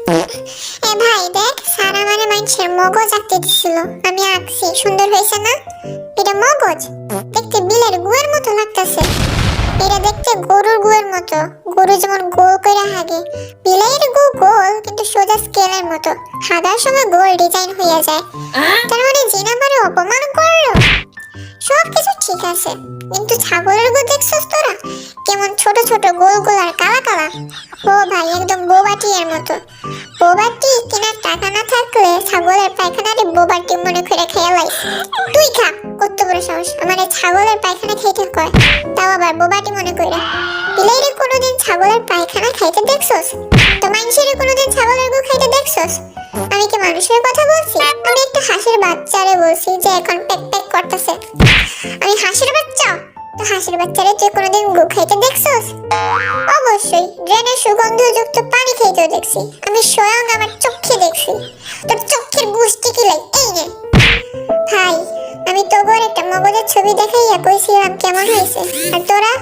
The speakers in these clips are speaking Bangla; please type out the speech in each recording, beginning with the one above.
এ ভাই দেখ, সারা মানে মানুষের মগজ আঁকতে দিছিল, আমি আঁকছি, সুন্দর হয়েছে না? এটা মগজ, দেখতে বিলের গুয়ের মতো লাগতেছে। এটা দেখতে গরুর গুয়ের মতো, গরু যেমন গোল করে হাগে, বিলের গু গোল কিন্তু সোজা স্কেলের মতো, হাগার সময় গোল ডিজাইন হয়ে যায়। তার মানে জিনা আমারে অপমান করলো। সব কিছু ঠিক আছে, কিন্তু ছাগলের গু দেখছস তোরা? কেমন ছোট ছোট গোল গোল আর কালা কালা। ও ভাই, একদম বোবাটি এর মতো। বোবাটি কেনার টাকা না থাকলে ছাগলের পায়খানারে বোবাটি মনে করে খেয়ে লাই। তুই খা, কত বড় সাহস আমার এই ছাগলের পায়খানা খাইতে কয়, তাও আবার বোবাটি মনে কইরা। বিলেইরে কোনোদিন ছাগলের পায়খানা খাইতে দেখছস? তো মানুষের কোনোদিন ছাগলের গু খাইতে দেখছস? আমি কি মানুষের কথা বলছি? আমি একটা হাঁসের বাচ্চারে বলছি যে এখন পেক পেক করতেছে। আমি হাঁসের বাচ্চা? তো হাঁসের বাচ্চারে তুই কোনোদিন গু খাইতে দেখছস? অবশ্যই, ড্রেনের সুগন্ধযুক্ত পানি খাইতেও দেখছি, আমি স্বয়ং আমার চোখে দেখছি। তোর চোখের গুষ্টি কি লাই, এই নে। ভাই, আমি তোর একটা মগজের ছবি দেখাইয়া কইছিলাম কেমন হয়েছে, আর তোরা?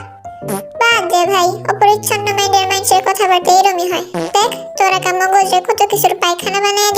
বাদ দে ভাই, অপরিচ্ছন্ন মাইন্ডের মানুষের কথাবার্তা এরমই হয়। দেখ তোরা কা মগজে কত কিছুর পায়খানা বানায়